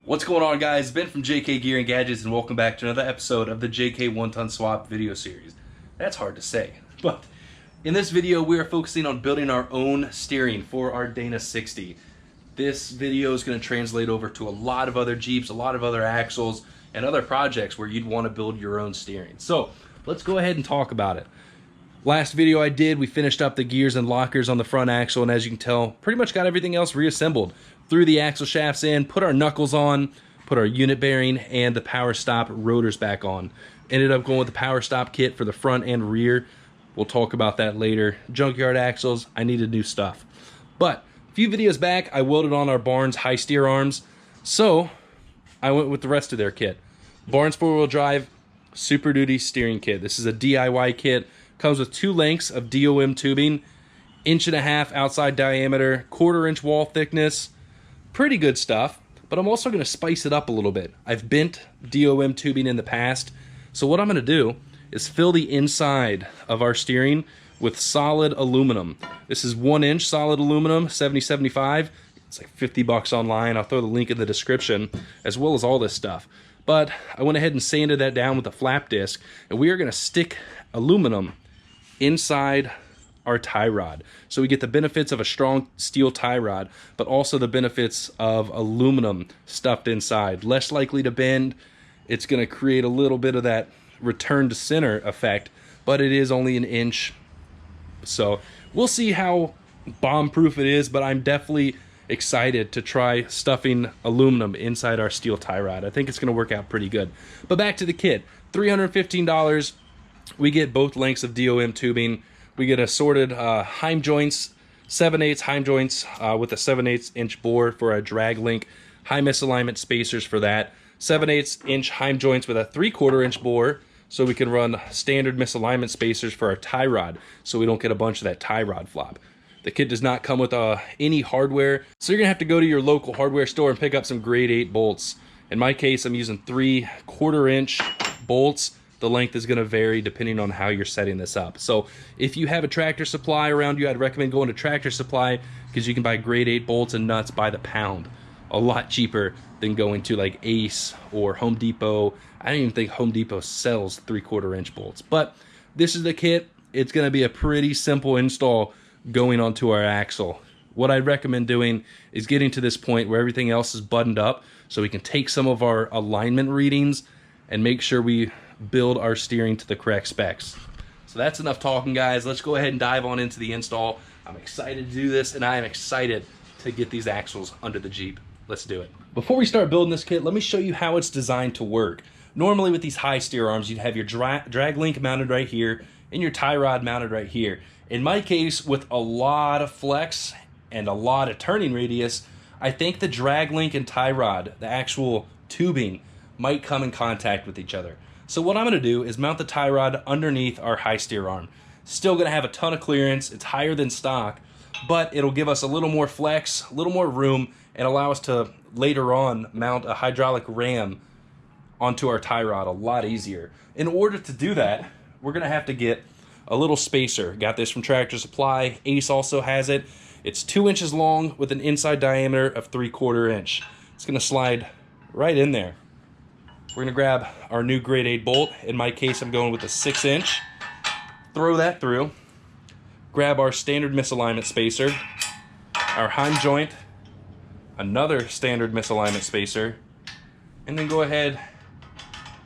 What's going on, guys? Ben from JK Gear and Gadgets, and welcome back to another episode of the JK 1-ton swap video series. That's hard to say, but in this video we are focusing on building our own steering for our Dana 60. This video is going to translate over to a lot of other Jeeps, a lot of other axles, and other projects where you'd want to build your own steering. So let's go ahead and talk about it. Last video I did, we finished up the gears and lockers on the front axle, and as you can tell, pretty much got everything else reassembled. Threw the axle shafts in, put our knuckles on, put our unit bearing and the power stop rotors back on. Ended up going with the power stop kit for the front and rear. We'll talk about that later. Junkyard axles, I needed new stuff. But a few videos back, I welded on our Barnes high steer arms, so I went with the rest of their kit. Barnes 4-wheel drive Superduty steering kit. This is a DIY kit. Comes with 2 lengths of DOM tubing, 1.5 inch outside diameter, 1/4 inch wall thickness. Pretty good stuff, but I'm also going to spice it up a little bit. I've bent DOM tubing in the past, so what I'm going to do is fill the inside of our steering with solid aluminum. This is 1 inch solid aluminum, 70/75. It's like $50 online. I'll throw the link in the description, as well as all this stuff. But I went ahead and sanded that down with a flap disc, and we are going to stick aluminum inside our tie rod. So we get the benefits of a strong steel tie rod, but also the benefits of aluminum stuffed inside. Less likely to bend. It's going to create a little bit of that return to center effect, but it is only 1 inch. So we'll see how bomb-proof it is, but I'm definitely excited to try stuffing aluminum inside our steel tie rod. I think it's going to work out pretty good. But back to the kit. $315. We get both lengths of DOM tubing. We get assorted Hine joints, 7/8 Hine joints with a 7/8 inch bore for a drag link, high misalignment spacers for that, 7/8 inch Hine joints with a 3/4 inch bore, so we can run standard misalignment spacers for our tie rod, so we don't get a bunch of that tie rod flop. The kit does not come with any hardware, so you're gonna have to go to your local hardware store and pick up some grade 8 bolts. In my case, I'm using 3/4 inch bolts. The length is going to vary depending on how you're setting this up. So if you have a Tractor Supply around you, I'd recommend going to Tractor Supply because you can buy grade 8 bolts and nuts by the pound. A lot cheaper than going to like Ace or Home Depot. I don't even think Home Depot sells 3/4 inch bolts. But this is the kit. It's going to be a pretty simple install going onto our axle. What I'd recommend doing is getting to this point where everything else is buttoned up so we can take some of our alignment readings and make sure we build our steering to the correct specs. So that's enough talking, guys. Let's go ahead and dive on into the install. I'm excited to do this, and I am excited to get these axles under the Jeep. Let's do it. Before we start building this kit, let me show you how it's designed to work. Normally with these high steer arms, you'd have your drag link mounted right here and your tie rod mounted right here. In my case, with a lot of flex and a lot of turning radius, I think the drag link and tie rod, the actual tubing, might come in contact with each other. So what I'm going to do is mount the tie rod underneath our high steer arm. Still going to have a ton of clearance. It's higher than stock, but it'll give us a little more flex, a little more room, and allow us to later on mount a hydraulic ram onto our tie rod a lot easier. In order to do that, we're going to have to get a little spacer. Got this from Tractor Supply. Ace also has it. It's 2 inches long with an inside diameter of 3/4 inch. It's going to slide right in there. We're going to grab our new grade 8 bolt. In my case, I'm going with a 6 inch. Throw that through. Grab our standard misalignment spacer, our Hine joint, another standard misalignment spacer, and then go ahead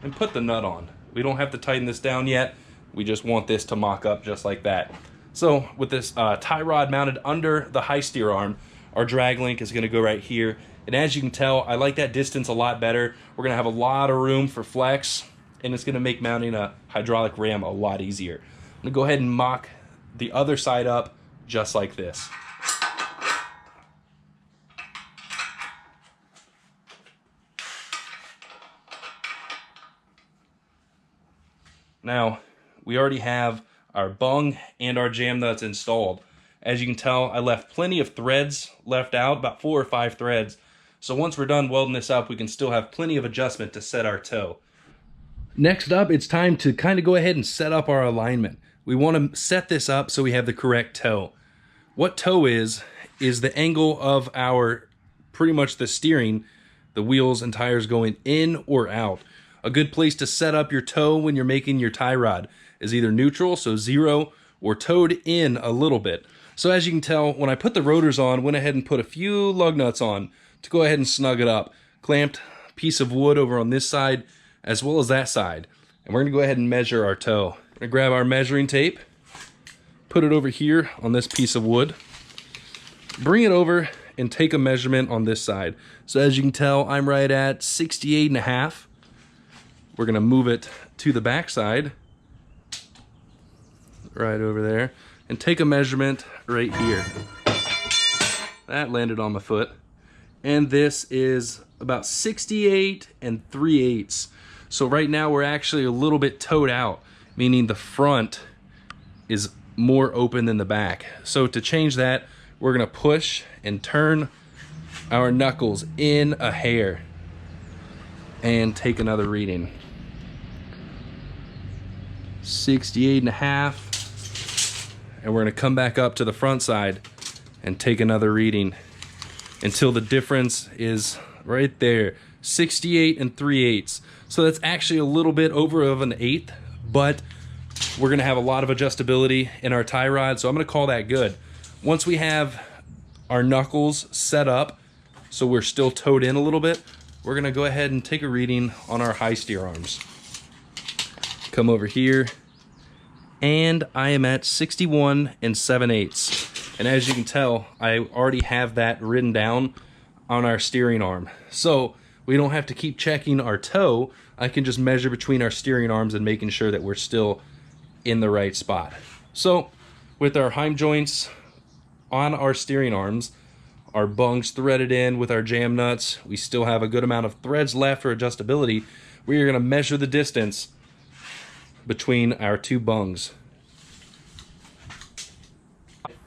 and put the nut on. We don't have to tighten this down yet. We just want this to mock up just like that. So with this tie rod mounted under the high steer arm, our drag link is going to go right here. And as you can tell, I like that distance a lot better. We're going to have a lot of room for flex, and it's going to make mounting a hydraulic ram a lot easier. I'm going to go ahead and mock the other side up just like this. Now, we already have our bung and our jam nuts installed. As you can tell, I left plenty of threads left out, about 4 or 5 threads. So once we're done welding this up, we can still have plenty of adjustment to set our toe. Next up, it's time to kind of go ahead and set up our alignment. We want to set this up so we have the correct toe. What toe is the angle of our, pretty much the steering the wheels and tires going in or out. A good place to set up your toe when you're making your tie rod is either neutral, so 0, or towed in a little bit. So as you can tell, when I put the rotors on, went ahead and put a few lug nuts on to go ahead and snug it up. Clamped a piece of wood over on this side as well as that side. And we're gonna go ahead and measure our toe. We're gonna grab our measuring tape, put it over here on this piece of wood, bring it over and take a measurement on this side. So as you can tell, I'm right at 68.5. We're gonna move it to the back side, right over there, and take a measurement right here. That landed on my foot. And this is about 68 3/8. So right now we're actually a little bit towed out, meaning the front is more open than the back. So to change that, we're gonna push and turn our knuckles in a hair and take another reading. 68.5. And we're gonna come back up to the front side and take another reading until the difference is right there, 68 3/8. So that's actually a little bit over of an 1/8, but we're gonna have a lot of adjustability in our tie rod, so I'm gonna call that good. Once we have our knuckles set up, so we're still towed in a little bit, we're gonna go ahead and take a reading on our high steer arms. Come over here, and I am at 61 7/8. And as you can tell, I already have that written down on our steering arm. So we don't have to keep checking our toe. I can just measure between our steering arms and making sure that we're still in the right spot. So with our Hine joints on our steering arms, our bungs threaded in with our jam nuts, we still have a good amount of threads left for adjustability. We are gonna measure the distance between our two bungs.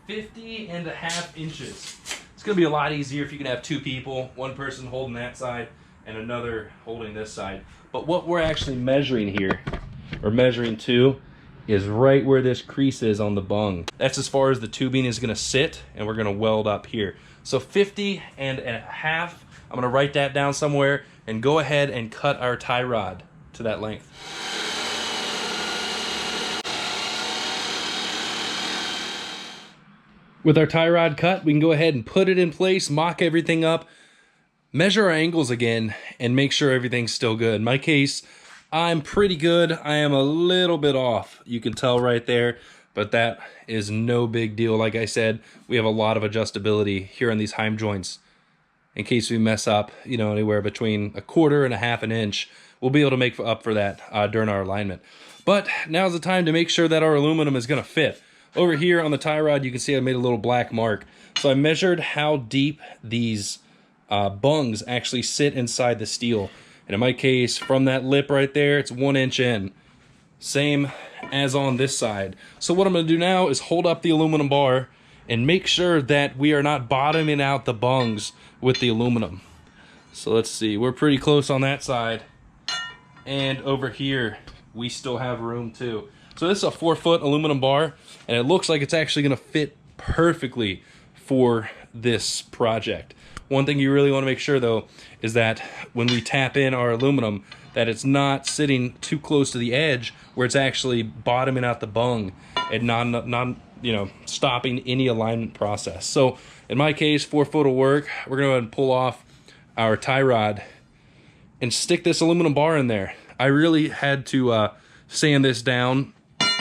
50.5 inches. It's gonna be a lot easier if you can have two people, one person holding that side and another holding this side. But what we're actually measuring here, or measuring to, is right where this crease is on the bung. That's as far as the tubing is gonna sit, and we're gonna weld up here. So 50.5, I'm gonna write that down somewhere and go ahead and cut our tie rod to that length. With our tie rod cut, we can go ahead and put it in place, mock everything up, measure our angles again, and make sure everything's still good. In my case, I'm pretty good. I am a little bit off. You can tell right there, but that is no big deal. Like I said, we have a lot of adjustability here on these Hine joints. In case we mess up, you know, anywhere between 1/4 and 1/2 inch, we'll be able to make up for that during our alignment. But now's the time to make sure that our aluminum is gonna fit. Over here on the tie rod, you can see I made a little black mark. So I measured how deep these bungs actually sit inside the steel. And in my case, from that lip right there, it's 1 inch in. Same as on this side. So what I'm gonna do now is hold up the aluminum bar and make sure that we are not bottoming out the bungs with the aluminum. So let's see, we're pretty close on that side. And over here, we still have room too. So this is a 4-foot aluminum bar, and it looks like it's actually gonna fit perfectly for this project. One thing you really wanna make sure though, is that when we tap in our aluminum, that it's not sitting too close to the edge where it's actually bottoming out the bung and not stopping any alignment process. So in my case, 4 foot will work. We're gonna go ahead and pull off our tie rod and stick this aluminum bar in there. I really had to sand this down,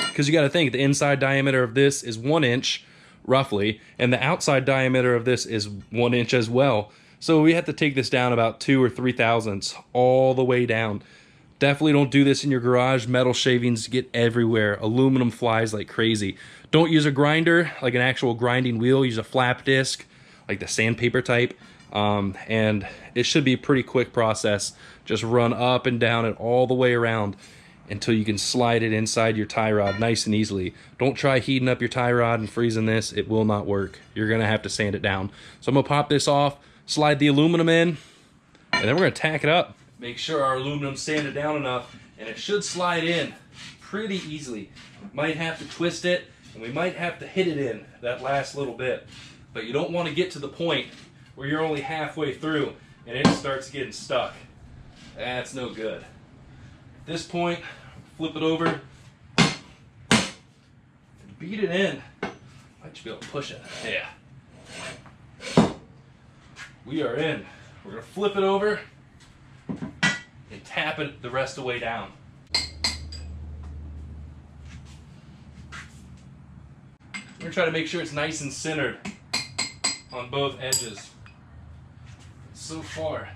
because you got to think the inside diameter of this is 1 inch roughly, and the outside diameter of this is 1 inch as well. So we have to take this down about 2 or 3 thousandths all the way down. Definitely don't do this in your garage. Metal shavings get everywhere. Aluminum flies like crazy. Don't use a grinder, like an actual grinding wheel. Use a flap disc, like the sandpaper type. And it should be a pretty quick process. Just run up and down it all the way around until you can slide it inside your tie rod nice and easily. Don't try heating up your tie rod and freezing this. It will not work. You're gonna have to sand it down. So I'm gonna pop this off, slide the aluminum in, and then we're gonna tack it up. Make sure our aluminum's sanded down enough, and it should slide in pretty easily. Might have to twist it, and we might have to hit it in that last little bit. But you don't want to get to the point where you're only halfway through and it starts getting stuck. That's no good. At this point, flip it over, and beat it in. Might just be able to push it. Yeah. We are in. We're gonna flip it over and tap it the rest of the way down. We're gonna try to make sure it's nice and centered on both edges. So far,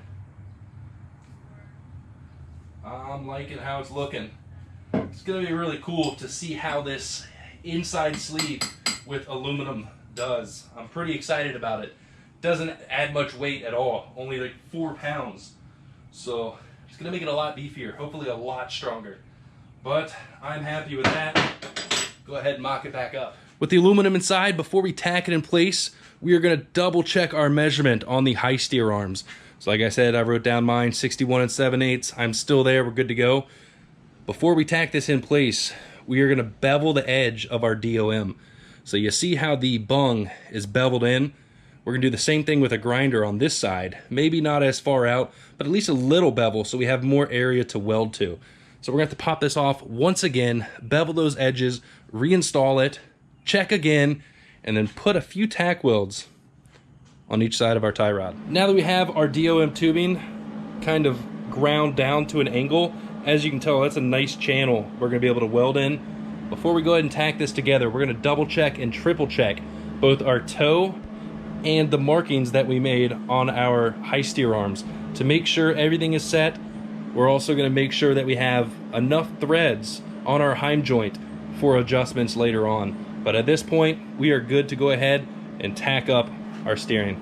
I'm liking how it's looking. It's gonna be really cool to see how this inside sleeve with aluminum does. I'm pretty excited about it. Doesn't add much weight at all, only like 4 pounds. So it's gonna make it a lot beefier, hopefully a lot stronger. But I'm happy with that. Go ahead and mock it back up. With the aluminum inside, before we tack it in place, we are gonna double check our measurement on the high steer arms. So like I said, I wrote down mine, 61 7/8. I'm still there, we're good to go. Before we tack this in place, we are gonna bevel the edge of our DOM. So you see how the bung is beveled in? We're gonna do the same thing with a grinder on this side. Maybe not as far out, but at least a little bevel so we have more area to weld to. So we're gonna have to pop this off once again, bevel those edges, reinstall it, check again, and then put a few tack welds on each side of our tie rod. Now that we have our DOM tubing kind of ground down to an angle, as you can tell, that's a nice channel we're gonna be able to weld in. Before we go ahead and tack this together, we're gonna double check and triple check both our toe and the markings that we made on our high steer arms to make sure everything is set. We're also gonna make sure that we have enough threads on our Hine joint for adjustments later on. But at this point, we are good to go ahead and tack up our steering.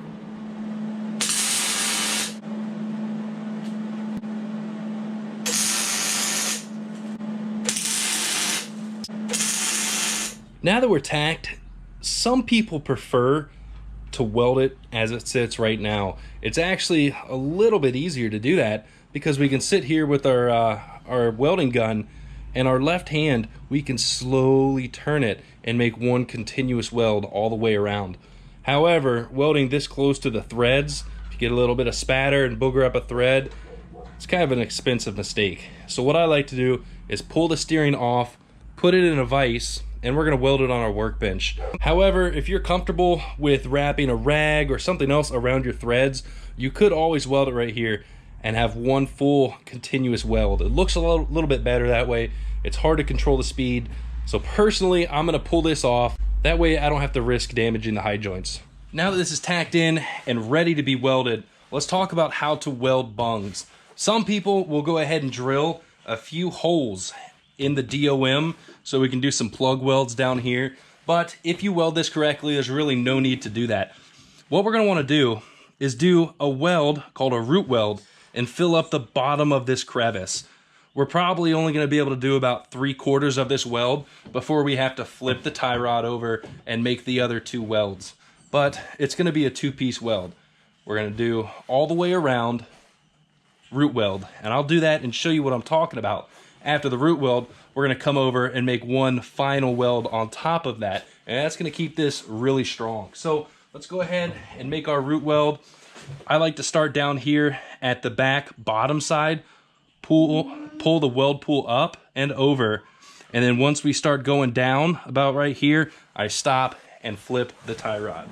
Now that we're tacked, some people prefer to weld it as it sits right now. It's actually a little bit easier to do that because we can sit here with our welding gun, and our left hand, we can slowly turn it and make one continuous weld all the way around. However, welding this close to the threads, if you get a little bit of spatter and booger up a thread, it's kind of an expensive mistake. So what I like to do is pull the steering off, put it in a vise, and we're gonna weld it on our workbench. However, if you're comfortable with wrapping a rag or something else around your threads, you could always weld it right here and have one full continuous weld. It looks a little bit better that way. It's hard to control the speed. So personally, I'm gonna pull this off. That way I don't have to risk damaging the high joints. Now that this is tacked in and ready to be welded, let's talk about how to weld bungs. Some people will go ahead and drill a few holes in the DOM so we can do some plug welds down here. But if you weld this correctly, there's really no need to do that. What we're gonna wanna do is do a weld called a root weld and fill up the bottom of this crevice. We're probably only gonna be able to do about 3/4 of this weld before we have to flip the tie rod over and make the other 2 welds. But it's gonna be a 2-piece weld. We're gonna do all the way around root weld, and I'll do that and show you what I'm talking about. After the root weld, we're gonna come over and make one final weld on top of that, and that's gonna keep this really strong. So let's go ahead and make our root weld. I like to start down here at the back bottom side, pull the weld pool up and over, and then once we start going down about right here, I stop and flip the tie rod.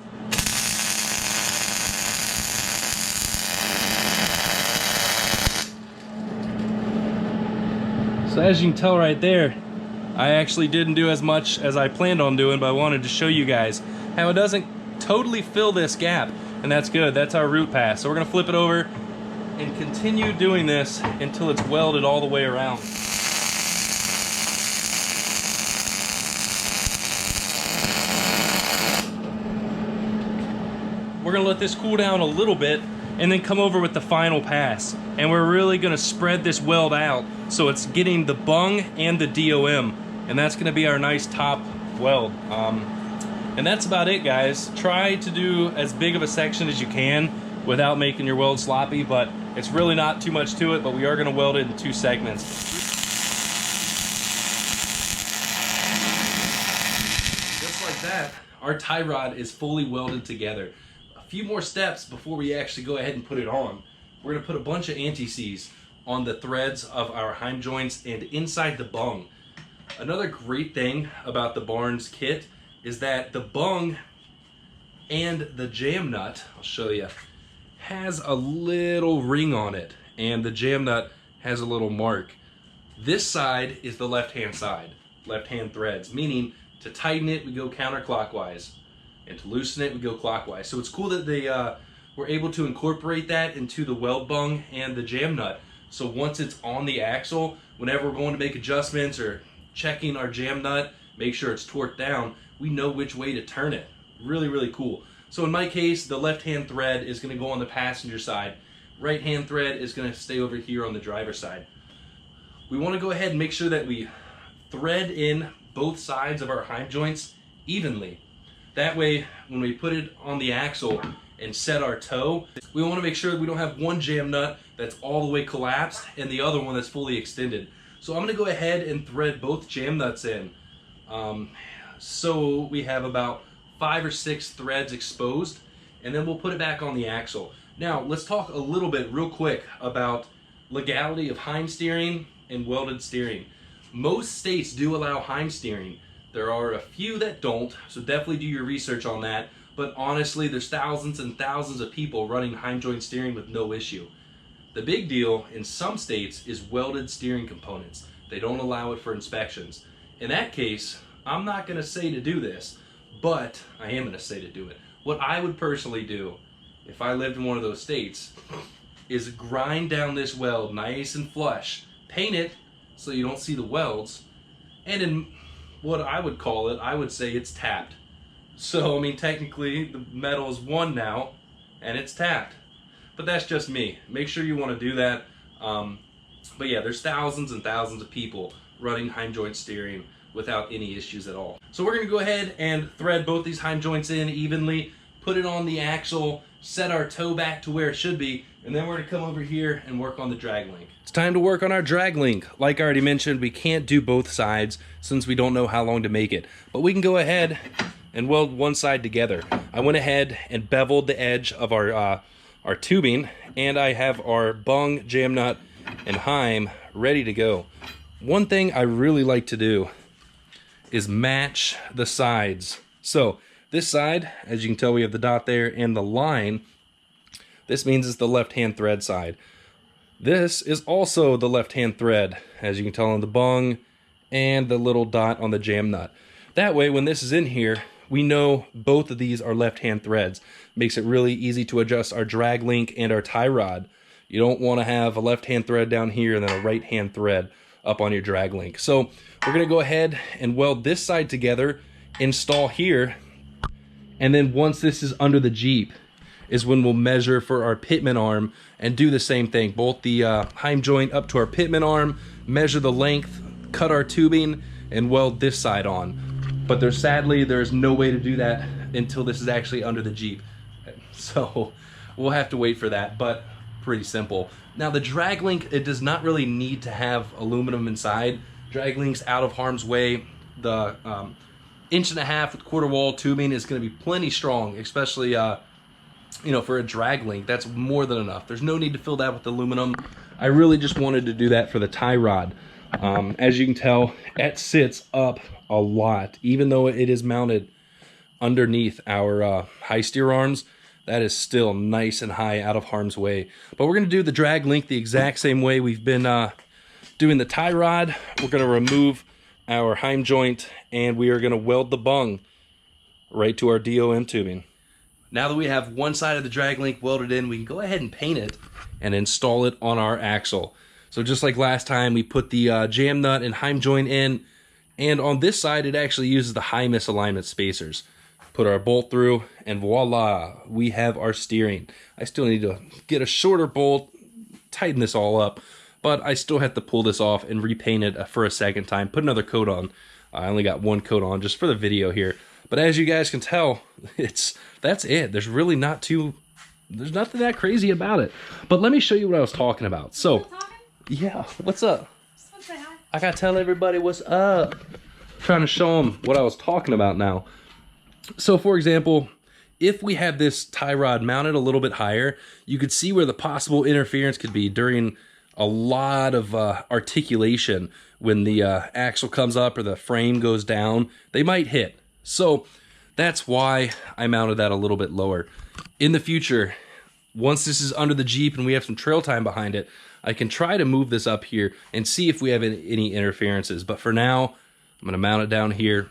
So as you can tell right there, I actually didn't do as much as I planned on doing, but I wanted to show you guys how it doesn't totally fill this gap, and that's good. That's our root pass. So we're gonna flip it over and continue doing this until it's welded all the way around. We're gonna let this cool down a little bit and then come over with the final pass. And we're really gonna spread this weld out so it's getting the bung and the DOM. And that's gonna be our nice top weld. And that's about it, guys. Try to do as big of a section as you can without making your weld sloppy, but it's really not too much to it, but we are gonna weld it in 2 segments. Just like that, our tie rod is fully welded together. A few more steps before we actually go ahead and put it on. we're gonna put a bunch of anti-seize on the threads of our Hine joints and inside the bung. Another great thing about the Barnes kit is that the bung and the jam nut, I'll show you, has a little ring on it, and the jam nut has a little mark. This side is the left-hand side, left-hand threads, meaning to tighten it, we go counterclockwise, and to loosen it, we go clockwise. So it's cool that they were able to incorporate that into the weld bung and the jam nut. So once it's on the axle, whenever we're going to make adjustments or checking our jam nut, make sure it's torqued down, we know which way to turn it. Really, really cool. So in my case, the left-hand thread is going to go on the passenger side. Right-hand thread is going to stay over here on the driver's side. We want to go ahead and make sure that we thread in both sides of our Hine joints evenly. That way, when we put it on the axle and set our toe, we want to make sure that we don't have one jam nut that's all the way collapsed and the other one that's fully extended. So I'm going to go ahead and thread both jam nuts in. So we have about 5 or 6 threads exposed, and then we'll put it back on the axle. Now, let's talk a little bit real quick about legality of Hine steering and welded steering. Most states do allow Hine steering. There are a few that don't, so definitely do your research on that. But honestly, there's thousands and thousands of people running Hine joint steering with no issue. The big deal in some states is welded steering components. They don't allow it for inspections. In that case, I'm not going to say to do this, but I am going to say to do it. What I would personally do, if I lived in one of those states, is grind down this weld nice and flush, paint it so you don't see the welds, and in what I would call it, I would say it's tapped. So, I mean, technically, the metal is one now, and it's tapped. But that's just me. Make sure you want to do that. But yeah, there's thousands and thousands of people running Hine joint steering without any issues at all. So we're going to go ahead and thread both these Hine joints in evenly, put it on the axle, set our toe back to where it should be, and then we're going to come over here and work on the drag link. It's time to work on our drag link. Like I already mentioned, we can't do both sides since we don't know how long to make it. But we can go ahead and weld one side together. I went ahead and beveled the edge of our tubing, and I have our bung, jam nut, and Hine ready to go. One thing I really like to do is match the sides. So this side, as you can tell, we have the dot there and the line. This means it's the left-hand thread side. This is also the left-hand thread, as you can tell on the bung and the little dot on the jam nut. That way, when this is in here, we know both of these are left-hand threads. Makes it really easy to adjust our drag link and our tie rod. You don't want to have a left-hand thread down here and then a right-hand thread up on your drag link. So we're going to go ahead and weld this side together, install here, and then once this is under the Jeep is when we'll measure for our Pitman arm and do the same thing. Bolt the Hine joint up to our Pitman arm, measure the length, cut our tubing, and weld this side on. But sadly, there's no way to do that until this is actually under the Jeep. So we'll have to wait for that, but pretty simple. Now the drag link, it does not really need to have aluminum inside. Drag link's out of harm's way. The 1.5 inch with quarter wall tubing is going to be plenty strong, especially you know, for a drag link. That's more than enough. There's no need to fill that with aluminum. I really just wanted to do that for the tie rod. As you can tell, it sits up a lot, even though it is mounted underneath our high steer arms. That is still nice and high, out of harm's way. But we're going to do the drag link the exact same way we've been doing the tie rod. We're going to remove our Hine joint, and we are going to weld the bung right to our DOM tubing. Now that we have one side of the drag link welded in, we can go ahead and paint it and install it on our axle. So just like last time, we put the jam nut and Hine joint in, and on this side, it actually uses the high misalignment spacers. Put our bolt through, and voila, we have our steering. I still need to get a shorter bolt, tighten this all up, but I still have to pull this off and repaint it for a second time, put another coat on. I only got one coat on just for the video here. But as you guys can tell, that's it. There's really there's nothing that crazy about it. But let me show you what I was talking about. So, yeah, what's up? Just want to say hi. I gotta tell everybody what's up. Trying to show them what I was talking about now. So for example, if we had this tie rod mounted a little bit higher, you could see where the possible interference could be during a lot of articulation. When the axle comes up or the frame goes down, they might hit. So that's why I mounted that a little bit lower. In the future, once this is under the Jeep and we have some trail time behind it, I can try to move this up here and see if we have any interferences. But for now, I'm gonna mount it down here,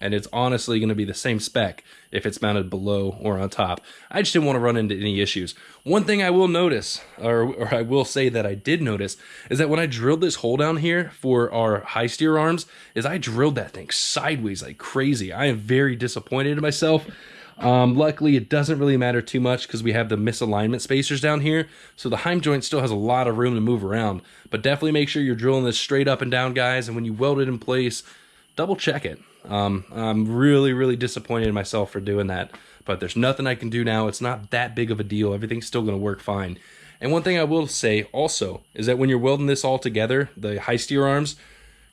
and it's honestly gonna be the same spec if it's mounted below or on top. I just didn't wanna run into any issues. One thing I will notice, or I will say that I did notice, is that when I drilled this hole down here for our high steer arms, is I drilled that thing sideways like crazy. I am very disappointed in myself. Luckily, it doesn't really matter too much because we have the misalignment spacers down here. So the Hine joint still has a lot of room to move around. But definitely make sure you're drilling this straight up and down, guys. And when you weld it in place, double check it. I'm really, really disappointed in myself for doing that. But there's nothing I can do now. It's not that big of a deal. Everything's still going to work fine. And one thing I will say also is that when you're welding this all together, the high steer arms,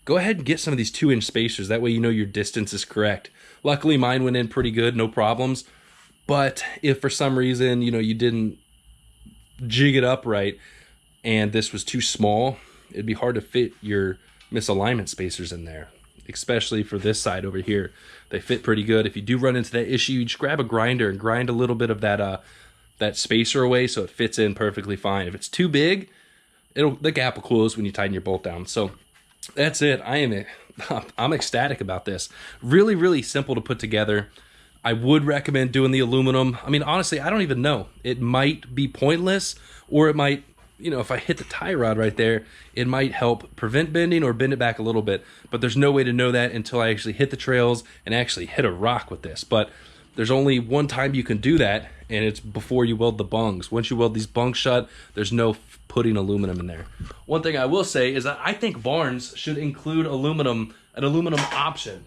go ahead and get some of these 2-inch spacers. That way you know your distance is correct. Luckily, mine went in pretty good, no problems. But if for some reason, you know, you didn't jig it up right and this was too small, it'd be hard to fit your misalignment spacers in there, especially for this side over here. They fit pretty good. If you do run into that issue, you just grab a grinder and grind a little bit of that that spacer away so it fits in perfectly fine. If it's too big, the gap will close when you tighten your bolt down. So that's it. I'm ecstatic about this. Really, really simple to put together. I would recommend doing the aluminum. I mean, honestly, I don't even know. It might be pointless, or it might, you know, if I hit the tie rod right there, it might help prevent bending or bend it back a little bit. But there's no way to know that until I actually hit the trails and actually hit a rock with this. But there's only one time you can do that, and it's before you weld the bungs. Once you weld these bungs shut, there's no putting aluminum in there. One thing I will say is that I think Barnes should include an aluminum option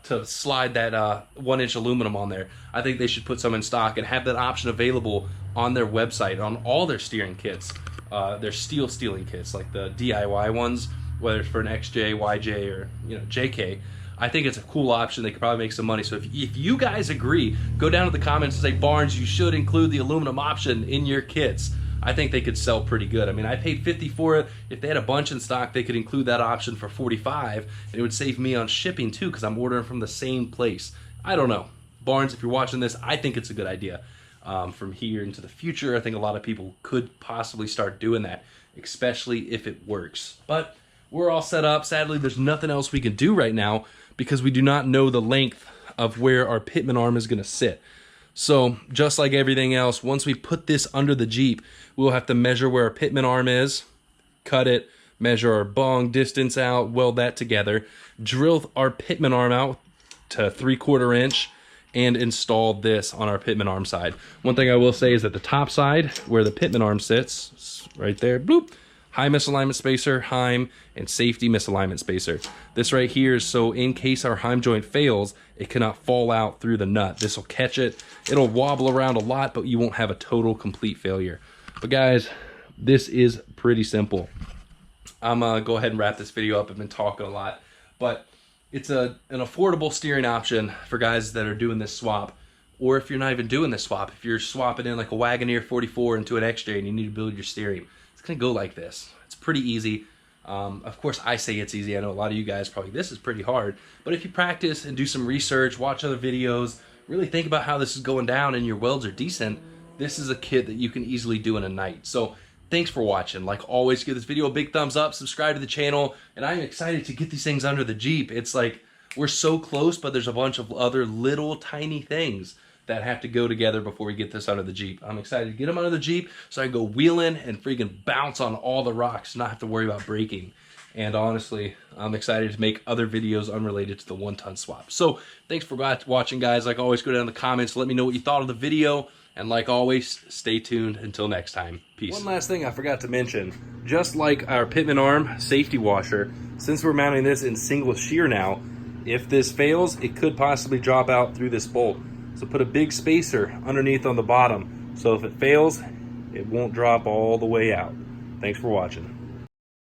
to slide that 1-inch aluminum on there. I think they should put some in stock and have that option available on their website, on all their steering kits, their steel steering kits, like the DIY ones, whether it's for an XJ, YJ, or JK. I think it's a cool option. They could probably make some money. So if you guys agree, go down to the comments and say, Barnes, you should include the aluminum option in your kits. I think they could sell pretty good. I mean, I paid $50 for it. If they had a bunch in stock, they could include that option for $45, and it would save me on shipping too, because I'm ordering from the same place. I don't know. Barnes, if you're watching this, I think it's a good idea. From here into the future, I think a lot of people could possibly start doing that, especially if it works. But we're all set up. Sadly, there's nothing else we can do right now because we do not know the length of where our Pitman arm is going to sit. So just like everything else, once we put this under the Jeep, we'll have to measure where our Pitman arm is, cut it, measure our bong distance out, weld that together, drill our Pitman arm out to 3/4 inch, and install this on our Pitman arm side. One thing I will say is that the top side, where the Pitman arm sits, right there, bloop, high misalignment spacer, Hine, and safety misalignment spacer. This right here is so in case our Hine joint fails, it cannot fall out through the nut. This will catch it. It'll wobble around a lot, but you won't have a total complete failure. But guys, this is pretty simple. I'm gonna go ahead and wrap this video up. I've been talking a lot, but it's an affordable steering option for guys that are doing this swap, or if you're not even doing this swap, if you're swapping in like a Wagoneer 44 into an XJ and you need to build your steering, it's gonna go like this. It's pretty easy. Of course, I say it's easy. I know a lot of you guys probably, this is pretty hard, but if you practice and do some research, watch other videos, really think about how this is going down and your welds are decent, this is a kit that you can easily do in a night. So thanks for watching. Like always, give this video a big thumbs up, subscribe to the channel, and I'm excited to get these things under the Jeep. It's like we're so close, but there's a bunch of other little tiny things that have to go together before we get this under the Jeep. I'm excited to get them under the Jeep so I can go wheeling and freaking bounce on all the rocks, not have to worry about braking. And honestly, I'm excited to make other videos unrelated to the 1-ton swap. So thanks for watching, guys. Like always, go down in the comments, let me know what you thought of the video. And like always, stay tuned until next time. Peace. One last thing I forgot to mention. Just like our Pitman arm safety washer, since we're mounting this in single shear now, if this fails, it could possibly drop out through this bolt. So put a big spacer underneath on the bottom. So if it fails, it won't drop all the way out. Thanks for watching.